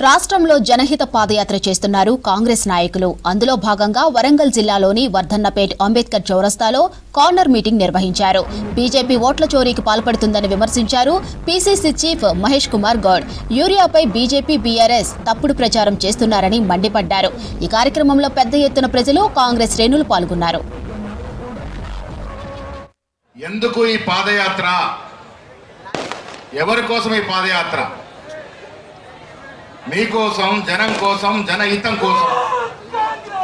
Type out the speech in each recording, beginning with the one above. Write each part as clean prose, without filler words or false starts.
రాష్ట్రంలో జనహిత పాదయాత్ర చేస్తున్నారు కాంగ్రెస్ నాయకులు. అందులో భాగంగా వరంగల్ జిల్లాలోని వర్ధన్నపేట్ అంబేద్కర్ చౌరస్తాలో కార్నర్ మీటింగ్ నిర్వహించారు. బీజేపీ ఓట్ల చోరీకి పాల్పడుతుందని విమర్శించారు. పీసీసీ చీఫ్ మహేష్ కుమార్ గౌడ్ యూరియాపై బీజేపీ బీఆర్ఎస్ తప్పుడు ప్రచారం చేస్తున్నారని మండిపడ్డారు. ఈ కార్యక్రమంలో పెద్ద ఎత్తున ప్రజలు, కాంగ్రెస్ శ్రేణులు పాల్గొన్నారు. ఎందుకు ఈ పాదయాత్ర? ఎవరి కోసం ఈ పాదయాత్ర? మీకోసం, జనం కోసం, జనహితం కోసం.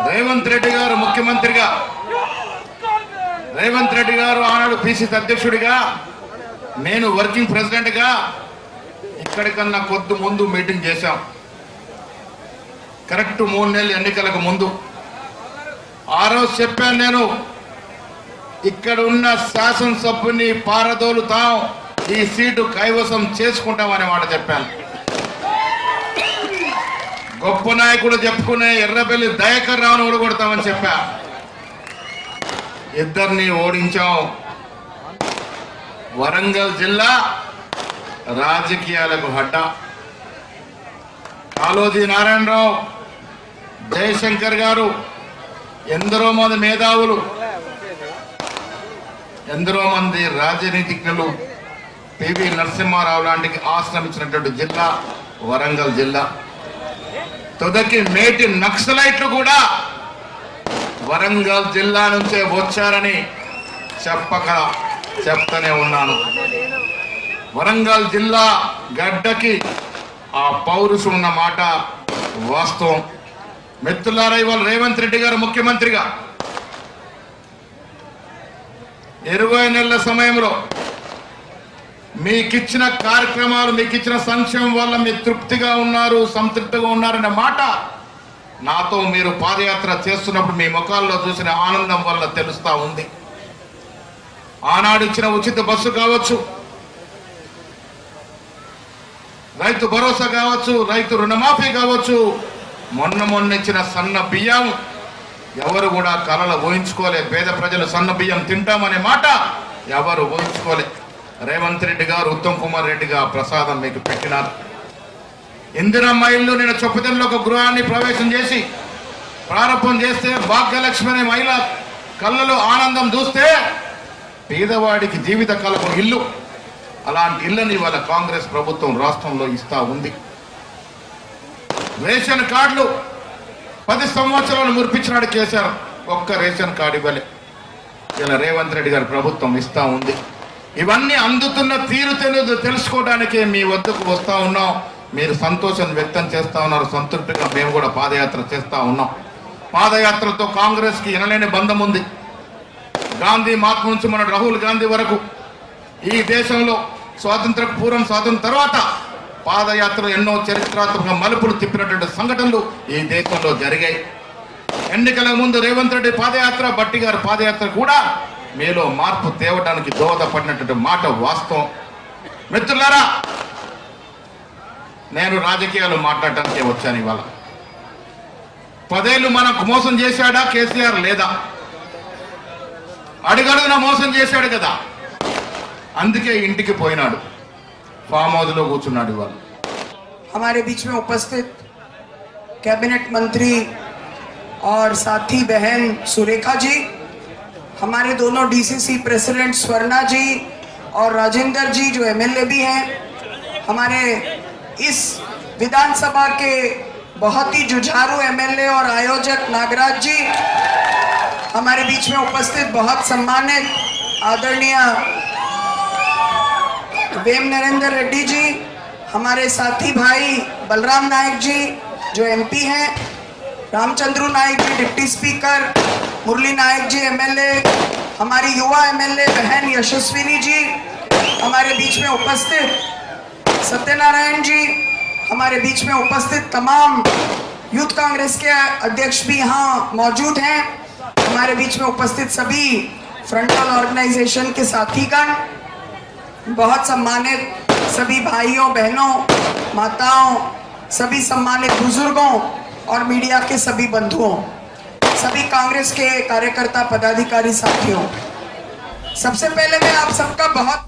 రేవంత్ రెడ్డి గారు ముఖ్యమంత్రిగా, రేవంత్ రెడ్డి గారు ఆనాడు పిసిసి అధ్యక్షుడిగా, నేను వర్కింగ్ ప్రెసిడెంట్గా ఇక్కడికన్నా కొద్ది ముందు మీటింగ్ చేశాం. కరెక్ట్ 3 నెలలు ఎన్నికలకు ముందు. ఆ రోజు చెప్పాను, నేను ఇక్కడ ఉన్న శాసనసభ్యుని పారదోలుతాం, ఈ సీటు కైవసం చేసుకుంటామనే మాట చెప్పాను. గొప్ప నాయకుడు చెప్పుకునే ఎర్రబెల్లి దయాకర్ రావును ఓడగొడతామని చెప్పా. ఇద్దరిని ఓడించాం. వరంగల్ జిల్లా రాజకీయాలకు హడ్డ. కాళోజీ నారాయణరావు, జయశంకర్ గారు, ఎందరో మంది మేధావులు, ఎందరో మంది రాజనీతిజ్ఞులు, పివి నరసింహారావు లాంటి ఆశ్రమించినటువంటి జిల్లా వరంగల్ జిల్లా. తుదకి నేటి నక్సలైట్లు కూడా వరంగల్ జిల్లా నుంచే వచ్చారని చెప్తూనే ఉన్నాను. వరంగల్ జిల్లా గడ్డకి ఆ పౌరుషం ఉన్న మాట వాస్తవం. మిత్రులారా, ఇవాళ రేవంత్ రెడ్డి గారు ముఖ్యమంత్రిగా 20 నెలల సమయంలో మీకిచ్చిన కార్యక్రమాలు, మీకిచ్చిన సంక్షేమం వల్ల మీరు తృప్తిగా ఉన్నారు, సంతృప్తిగా ఉన్నారనే మాట నాతో మీరు పాదయాత్ర చేస్తున్నప్పుడు మీ ముఖాల్లో చూసిన ఆనందం వల్ల తెలుస్తా ఉంది. ఆనాడు ఇచ్చిన ఉచిత బస్సు కావచ్చు, రైతు భరోసా కావచ్చు, రైతు రుణమాఫీ కావచ్చు, మొన్న ఇచ్చిన సన్న బియ్యం ఎవరు కూడా కలలు ఊహించుకోలే. పేద ప్రజలు సన్న బియ్యం తింటామనే మాట ఎవరు ఊహించుకోలే. రేవంత్ రెడ్డి గారు, ఉత్తమ్ కుమార్ రెడ్డి గారు ప్రసాదం మీకు పెట్టినారు. ఇందిరమ్మ ఇల్లు నేను చొప్పదంలో ఒక గృహాన్ని ప్రవేశం చేసి ప్రారంభం చేస్తే భాగ్యలక్ష్మి అనే మహిళ కళ్ళలో ఆనందం చూస్తే పేదవాడికి జీవిత కళకు ఇల్లు, అలాంటి ఇళ్ళని ఇవాళ కాంగ్రెస్ ప్రభుత్వం రాష్ట్రంలో ఇస్తా ఉంది. రేషన్ కార్డులు 10 సంవత్సరాలు మురిపించినాడు కేసీఆర్, ఒక్క రేషన్ కార్డు ఇవ్వలే. ఇలా రేవంత్ రెడ్డి గారి ప్రభుత్వం ఇస్తా ఉంది. ఇవన్నీ అందుతున్న తీరు తెలుసుకోవడానికే మీ వద్దకు వస్తా ఉన్నాం. మీరు సంతోషం వ్యక్తం చేస్తా ఉన్నారు, సంతృప్తిగా మేము కూడా పాదయాత్ర చేస్తా ఉన్నాం. పాదయాత్రతో కాంగ్రెస్కి ఎనలేని బంధం ఉంది. గాంధీ మహాత్మ నుంచి మన రాహుల్ గాంధీ వరకు ఈ దేశంలో స్వాతంత్ర పూర్వం, స్వాతంత్రం తర్వాత పాదయాత్రలు ఎన్నో చరిత్రాత్మక మలుపులు తిప్పినటువంటి సంఘటనలు ఈ దేశంలో జరిగాయి. ఎన్నికల ముందు రేవంత్ రెడ్డి పాదయాత్ర, భట్టి గారి పాదయాత్ర కూడా మీలో మార్పు తేవడానికి దోహదపడినటువంటి మాట వాస్తవం. మిత్రులారా, నేను రాజకీయాలు మాట్లాడటానికే వచ్చాను ఇవాళ. 10 ఏళ్ళు మనకు మోసం చేశాడా కేసీఆర్? లేదా? అడుగడుగున మోసం చేశాడు కదా, అందుకే ఇంటికి పోయినాడు, ఫామ్ హౌస్ లో కూర్చున్నాడు. ఇవాళ हमारे बीच में उपस्थित कैबिनेट मंत्री और साथी बहन सुरेखा जी, हमारे दोनों डीसीसी प्रेसिडेंट स्वर्णा जी और राजेंद्र जी जो एमएलए भी हैं, हमारे इस विधानसभा के बहुत ही जुझारू एमएलए और आयोजक नागराज जी, हमारे बीच में उपस्थित बहुत सम्मानित आदरणीय वेम नरेंद्र रेड्डी जी, हमारे साथी भाई बलराम नायक जी जो एमपी हैं, रामचंद्रू नायक जी डिप्टी स्पीकर, मुरली नायक जी एमएलए, हमारी युवा एमएलए बहन यशस्विनी जी, हमारे बीच में उपस्थित सत्यनारायण जी, हमारे बीच में उपस्थित तमाम यूथ कांग्रेस के अध्यक्ष भी यहाँ मौजूद हैं, हमारे बीच में उपस्थित सभी फ्रंटल ऑर्गेनाइजेशन के साथीगण, बहुत सम्मानित सभी भाइयों बहनों, माताओं, सभी सम्मानित बुजुर्गों और मीडिया के सभी बंधुओं, सभी कांग्रेस के कार्यकर्ता पदाधिकारी साथियों, सबसे पहले मैं आप सबका बहुत